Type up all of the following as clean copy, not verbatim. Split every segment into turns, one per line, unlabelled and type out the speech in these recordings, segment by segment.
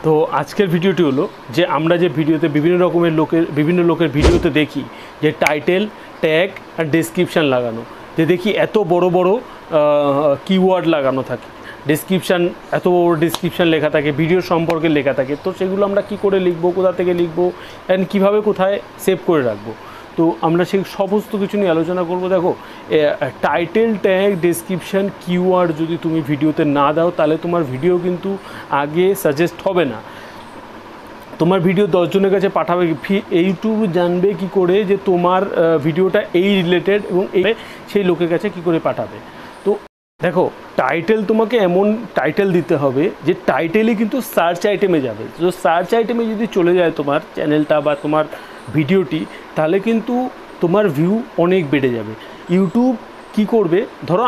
তো আজকের ভিডিওটি হলো যে আমরা যে ভিডিওতে বিভিন্ন লোকের ভিডিওতে দেখি যে টাইটেল, ট্যাগ আর ডেসক্রিপশান লাগানো, যে দেখি এত বড় বড় কিওয়ার্ড লাগানো থাকে, এত বড় ডেসক্রিপশান লেখা থাকে, ভিডিও সম্পর্কে লেখা থাকে। তো সেগুলো আমরা কি করে লিখবো, কোথা থেকে লিখবো অ্যান্ড কীভাবে কোথায় সেভ করে রাখবো, তো আমরা সেই সমস্ত কিছু নিয়ে আলোচনা করব। দেখো, টাইটেল, ট্যাগ, ডেসক্রিপশান, কিওয়ার্ড যদি তুমি ভিডিওতে না দাও তাহলে তোমার ভিডিও কিন্তু আগে সাজেস্ট হবে না। তোমার ভিডিও 10 জনের কাছে পাঠাবে, ইউটিউব জানবে কি করে যে তোমার ভিডিওটা এই রিলেটেড এবং সেই লোকের কাছে কি করে পাঠাবে। তো দেখো, টাইটেল তোমাকে এমন টাইটেল দিতে হবে যে টাইটেলই কিন্তু সার্চ আইটেমে যাবে। তো সার্চ আইটেমে যদি চলে যায় তোমার চ্যানেলটা বা তোমার ভিডিওটি, তাহলে কিন্তু তোমার ভিউ অনেক বেড়ে যাবে। ইউটিউব কি করবে, ধরো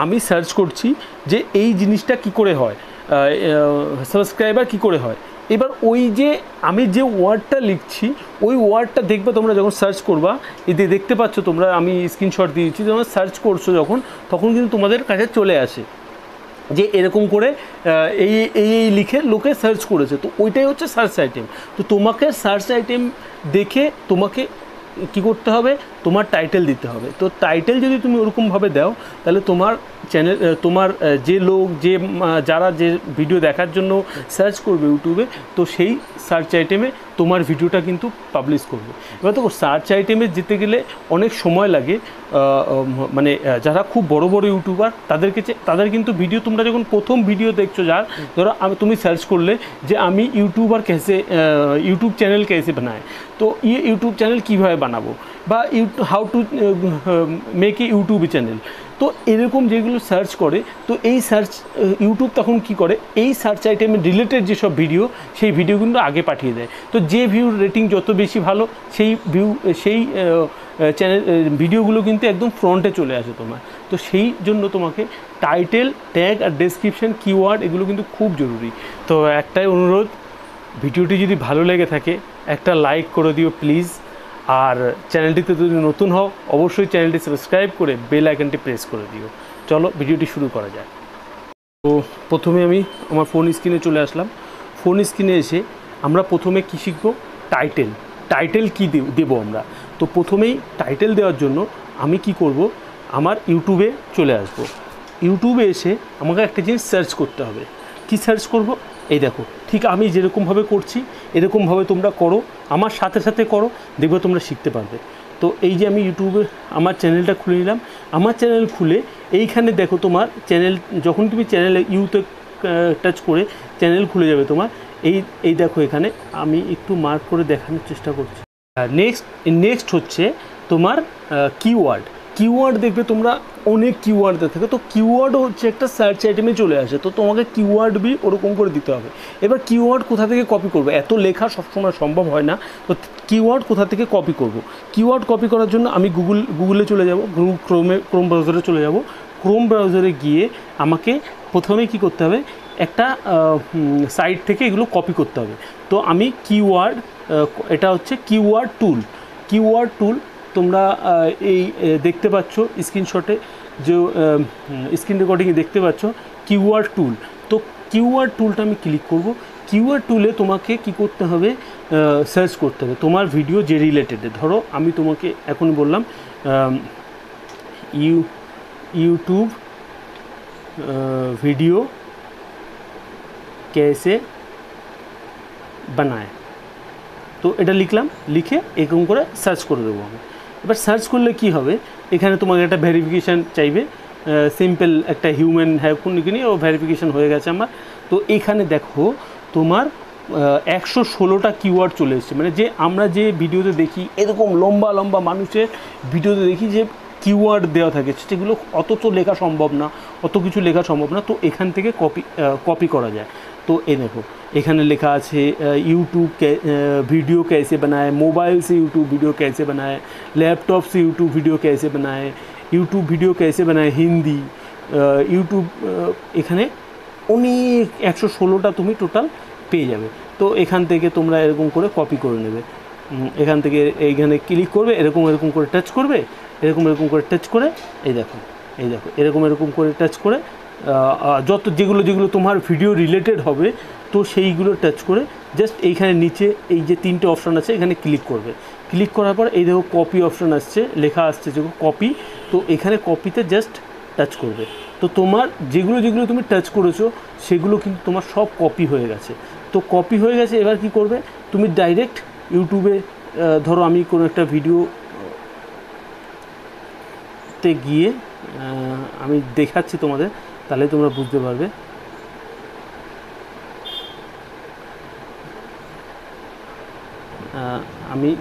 আমি সার্চ করছি যে এই জিনিসটা কি করে হয়, সাবস্ক্রাইবার কি করে হয়। এবার ওই যে আমি যে ওয়ার্ডটা লিখছি ওই ওয়ার্ডটা দেখবে তোমরা যখন সার্চ করবা, এতে দেখতে পাচ্ছ তোমরা, আমি স্ক্রিনশট দিয়েছি, যখন সার্চ করছো তখন কিন্তু তোমাদের কাছে চলে আসে যে এরকম করে এই লিখে লোকে সার্চ করেছে। তো ওইটাই হচ্ছে সার্চ আইটেম। তো তোমাকে সার্চ আইটেম দেখে তোমাকে কি করতে হবে, তোমার টাইটেল দিতে হবে। তো টাইটেল যদি তুমি ওরকমভাবে দাও তাহলে তোমার চ্যানেল, তোমার যারা যে ভিডিও দেখার জন্য সার্চ করবে ইউটিউবে, তো সেই সার্চ আইটেমে তোমার ভিডিওটা কিন্তু পাবলিশ করবে। এবার দেখো, সার্চ আইটেমে যেতে গেলে অনেক সময় লাগে, মানে যারা খুব বড় বড় ইউটিউবার তাদের কিন্তু ভিডিও, তোমরা যখন প্রথম ভিডিও দেখছো, ধরো তুমি সার্চ করলে যে আমি ইউটিউব চ্যানেল कैसे বানায়, তো ইউটিউব চ্যানেল কীভাবে বানাবো, বা how to make a YouTube channel, তো এরকম যেগুলো সার্চ করে, তো এই ইউটিউব তখন কি করে, এই সার্চ আইটেমের রিলেটেড যেসব ভিডিও, সেই ভিডিও কিন্তু আগে পাঠিয়ে দেয়। তো যে ভিউ রেটিং যত বেশি ভালো, সেই চ্যানেল ভিডিওগুলো কিন্তু একদম ফ্রন্টে চলে আসে তোমার। তো সেই জন্য তোমাকে টাইটেল, ট্যাগ আর ডেসক্রিপশন, কিওয়ার্ড এগুলো কিন্তু খুব জরুরি। তো একটাই অনুরোধ, ভিডিওটি যদি ভালো লেগে থাকে একটা লাইক করে দিও প্লিজ। আর চ্যানেলটিতে যদি নতুন হও অবশ্যই চ্যানেলটি সাবস্ক্রাইব করে বেল আইকনটি প্রেস করে দিও। চলো ভিডিওটি শুরু করা যায়। তো প্রথমে আমি আমার ফোন স্ক্রিনে চলে আসলাম। ফোন স্ক্রিনে এসে আমরা প্রথমে কী শিখব, টাইটেল কী দেবো আমরা। তো প্রথমেই টাইটেল দেওয়ার জন্য আমি কি করব, আমার ইউটিউবে চলে আসব। ইউটিউবে এসে আমাকে একটা জিনিস সার্চ করতে হবে। কি সার্চ করব, এই দেখো, ঠিক আমি যেরকমভাবে করছি এরকমভাবে তোমরা করো, আমার সাথে সাথে করো, দেখবে তোমরা শিখতে পারবে। তো এই যে আমি ইউটিউবে আমার চ্যানেলটা খুলে নিলাম। আমার চ্যানেল খুলে এইখানে দেখো, তোমার চ্যানেল যখন তুমি চ্যানেলে ইউতে টাচ করে চ্যানেল খুলে যাবে তোমার। এই দেখো, এখানে আমি একটু মার্ক করে দেখানোর চেষ্টা করছি। নেক্সট হচ্ছে তোমার কিওয়ার্ড দেখবে তোমরা, অনেক কিওয়ার্ড থাকে। তো কিওয়ার্ডও হচ্ছে একটা সার্চ আইটেমে চলে আসে। তো তোমাকে কিওয়ার্ড ওরকম করে দিতে হবে। এবার কিওয়ার্ড কোথা থেকে কপি করবে, এত লেখা সবসময় সম্ভব হয় না। তো কিওয়ার্ড কোথা থেকে কপি করব, কিওয়ার্ড কপি করার জন্য আমি গুগলে চলে যাব, ক্রোম ব্রাউজারে চলে যাব। ক্রোম ব্রাউজারে গিয়ে আমাকে প্রথমে কি করতে হবে, একটা সাইট থেকে এগুলো কপি করতে হবে। তো আমি এটা হচ্ছে কিওয়ার্ড টুল। তোমরা এই দেখতে পাচ্ছ স্ক্রিনশটে, যে স্ক্রিন রেকর্ডিংয়ে দেখতে পাচ্ছ কিওয়ার্ড টুল। তো কিওয়ার্ড টুলটা আমি ক্লিক করব। কিওয়ার্ড টুলে তোমাকে কি করতে হবে, সার্চ করতে হবে তোমার ভিডিও যে রিলেটেড। ধরো আমি তোমাকে এখন বললাম ইউটিউব ভিডিও कैसे বানায়, তো এটা লিখলাম, লিখে এরকম করে সার্চ করে দেবো আমি। এবার সার্চ করলে কি হবে, এখানে তোমাকে একটা ভেরিফিকেশান চাইবে, সিম্পল একটা হিউম্যান কোন নিয়ে ও ভেরিফিকেশান হয়ে গেছে আমার। তো এখানে দেখো তোমার 116টা কিওয়ার্ড চলে এসেছে। মানে যে আমরা যে ভিডিওতে দেখি এরকম লম্বা মানুষের ভিডিওতে দেখি যে কিওয়ার্ড দেওয়া থাকে, সেগুলো অত কিছু লেখা সম্ভব না। তো এখান থেকে কপি করা যায়। তো দেখো, এখানে লেখা আছে यूट्यूब वीडियो कैसे बनाए, मोबाइल से यूट्यूब वीडियो कैसे बनाए, लैपटॉप से यूट्यूब वीडियो कैसे बनाए, यूट्यूब वीडियो कैसे बनाए हिंदी, यूट्यूब এখানে অনেক 116টা তুমি টোটাল পেয়ে যাবে। তো এখান থেকে তোমরা এরকম করে কপি করে নেবে। এখান থেকে এইখানে ক্লিক করবে, এরকম করে টাচ করবে, এরকম করে টাচ করে এই দেখো এরকম করে টাচ করে যেগুলো তোমার ভিডিও রিলেটেড হবে, তো তো সেইগুলো টাচ করে জাস্ট এইখানে নিচে এই যে 3টে অপশান আছে এখানে ক্লিক করবে। ক্লিক করার পর এই দেখো কপি অপশান আসছে, লেখা আসছে যে কপি। তো এখানে কপিতে জাস্ট টাচ করবে। তো তোমার যেগুলো যেগুলো তুমি টাচ করেছো সেগুলো কিন্তু তোমার সব কপি হয়ে গেছে। তো কপি হয়ে গেছে, এবার কি করবে তুমি ডাইরেক্ট ইউটিউবে, ধরো আমি কোনো একটা ভিডিওতে গিয়ে আমি দেখাচ্ছি তোমাদের, তাহলে তোমরা বুঝতে পারবে। আমি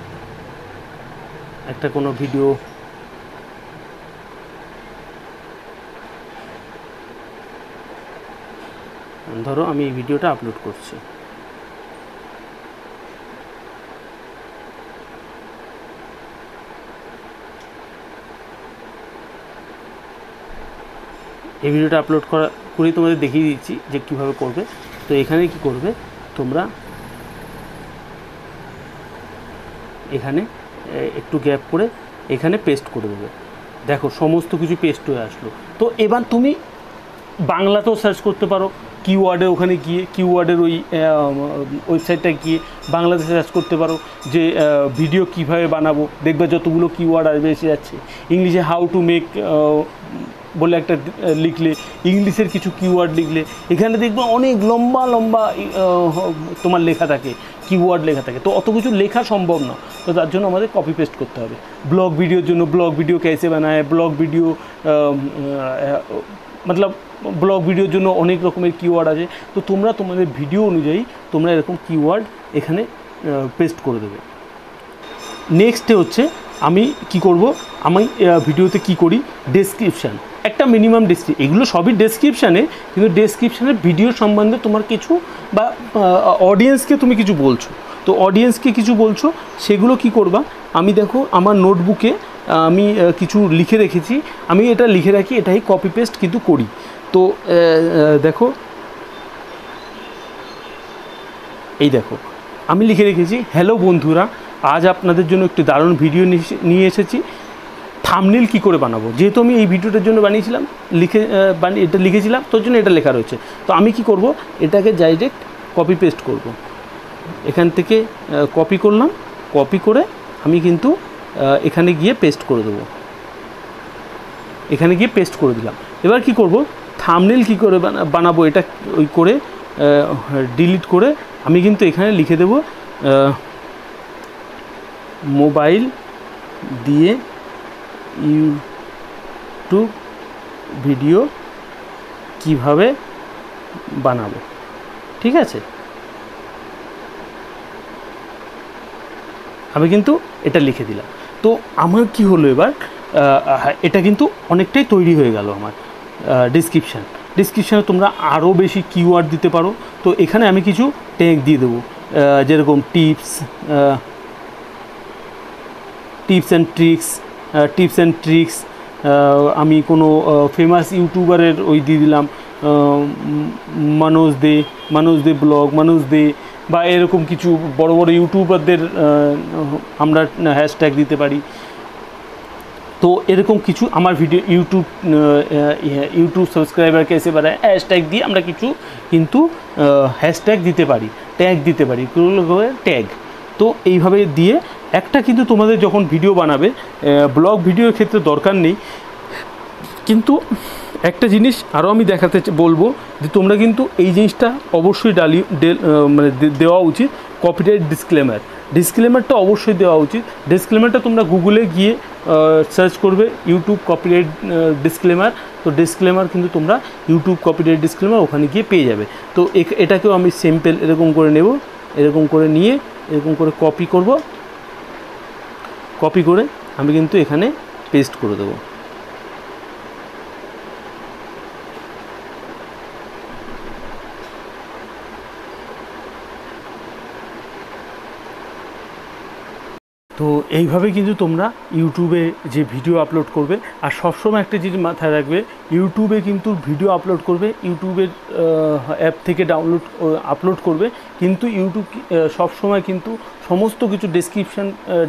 একটা কোনো ভিডিও ধরো আমি এই ভিডিওটা আপলোড করছি। এই ভিডিওটা আপলোড করেই তোমাদের দেখিয়ে দিচ্ছি যে কীভাবে করবে। তো এখানে কি করবে তোমরা, এখানে একটু গ্যাপ করে এখানে পেস্ট করে দেবে। দেখো সমস্ত কিছু পেস্ট হয়ে আসলো। তো এবার তুমি বাংলাতেও সার্চ করতে পারো, কিওয়ার্ডে ওখানে গিয়ে কিওয়ার্ডের ওই ওয়েবসাইটটা গিয়ে বাংলাতে সার্চ করতে পারো যে ভিডিও কীভাবে বানাবো, দেখবে যতগুলো কিওয়ার্ড আসবে এসে যাচ্ছে। ইংলিশে হাউ টু মেক বলে একটা লিখলে, ইংলিশের কিছু কিওয়ার্ড লিখলে এখানে দেখবে অনেক লম্বা লম্বা তোমার লেখা থাকে, কিওয়ার্ড লেখা থাকে। তো অত কিছু লেখা সম্ভব না, তো তার জন্য আমাদের কপি পেস্ট করতে হবে। ব্লগ ভিডিওর জন্য ব্লগ ভিডিও कैसे বানায়, ব্লগ ভিডিও মতলব ব্লগ ভিডিওর জন্য অনেক রকমের কিওয়ার্ড আছে। তো তোমরা তোমাদের ভিডিও অনুযায়ী তোমরা এরকম কিওয়ার্ড এখানে পেস্ট করে দেবে। নেক্সটে হচ্ছে আমি কি করব, আমি ভিডিওতে কি করি, ডেসক্রিপশান একটা মিনিমাম এগুলো সবই ডেসক্রিপশানে, কিন্তু ডেসক্রিপশানের ভিডিও সম্বন্ধে তোমার কিছু বা অডিয়েন্সকে তুমি কিছু বলছো, তো অডিয়েন্সকে কিছু বলছো সেগুলো কি করবা, আমি দেখো আমার নোটবুকে আমি কিছু লিখে রেখেছি, আমি এটা লিখে রাখি, এটাই কপি পেস্ট কিন্তু করি। তো দেখো এই দেখো আমি লিখে রেখেছি, হ্যালো বন্ধুরা, আজ আপনাদের জন্য একটি দারুণ ভিডিও নিয়ে এসেছি। থাম্বনেল কী করে বানাবো, যেহেতু আমি এই ভিডিওটার জন্য বানিয়েছিলাম, এটা লিখেছিলাম, তোর জন্য এটা লেখা রয়েছে। তো আমি কি করব, এটাকে ডাইরেক্ট কপি পেস্ট করব। এখান থেকে কপি করলাম, কপি করে আমি কিন্তু এখানে গিয়ে পেস্ট করে দেবো, এখানে গিয়ে পেস্ট করে দিলাম। এবার কি করব, থাম্বনেল কী করে বানাবো, এটা ওই করে ডিলিট করে আমি কিন্তু এখানে লিখে দেব মোবাইল দিয়ে ইউটিউব ভিডিও কিভাবে বানাবো, ঠিক আছে। আমি কিন্তু এটা লিখে দিলাম। তো আমার কি হলো এবার, এটা কিন্তু অনেকটাই তৈরি হয়ে গেল আমার ডিসক্রিপশানে তোমরা আরও বেশি কিওয়ার্ড দিতে পারো। তো এখানে আমি কিছু ট্যাগ দিয়ে দেবো, যেরকম টিপস অ্যান্ড ট্রিক্স। আমি কোনো ফেমাস ইউটিউবারের ওই দিয়ে দিলাম, মনোজ দে ব্লগ, মনোজ দে, বা এরকম কিছু বড় বড় ইউটিউবারদের আমরা হ্যাশট্যাগ দিতে পারি। তো এরকম কিছু আমার ভিডিও ইউটিউব সাবস্ক্রাইবার কেসে বাড়ায় হ্যাশট্যাগ দিয়ে আমরা কিছু কিন্তু হ্যাশট্যাগ দিতে পারি, ট্যাগ দিতে পারি, ট্যাগ। তো এইভাবে দিয়ে একটা কিন্তু তোমাদের যখন ভিডিও বানাবে, ব্লগ ভিডিওর ক্ষেত্রে দরকার নেই, কিন্তু একটা জিনিস আরও আমি দেখাতে বলবো যে তোমরা কিন্তু এই জিনিসটা অবশ্যই মানে দেওয়া উচিত, কপিরাইট ডিসক্লেমারটা অবশ্যই দেওয়া উচিত। ডিসক্লেমারটা তোমরা গুগলে গিয়ে সার্চ করবে ইউটিউব কপিরাইট ডিসক্লেমার, তো ডিসক্লেমার কিন্তু তোমরা ইউটিউব কপিরাইট ডিসক্লেমার ওখানে গিয়ে পেয়ে যাবে। তো এটাকেও আমি সিম্পল এরকম করে নেব, এরকম করে নিয়ে এরকম করে কপি করব, কপি করে আমি কিন্তু এখানে পেস্ট করে দেবো। তো এইভাবে কিন্তু তোমরা ইউটিউবে যে ভিডিও আপলোড করবে, আর সবসময় একটা জিনিস মাথায় রাখবে, ইউটিউবে কিন্তু ভিডিও আপলোড করবে, ইউটিউবের অ্যাপ থেকে আপলোড করবে, কিন্তু ইউটিউব সবসময় কিন্তু সমস্ত কিছু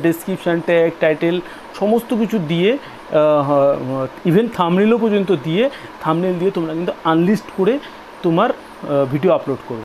ডেসক্রিপশান ট্যাগ টাইটেল সমস্ত কিছু দিয়ে, ইভেন থাম্বনেলও পর্যন্ত দিয়ে, থাম্বনেল দিয়ে তোমরা কিন্তু আনলিস্ট করে তোমার ভিডিও আপলোড করবে।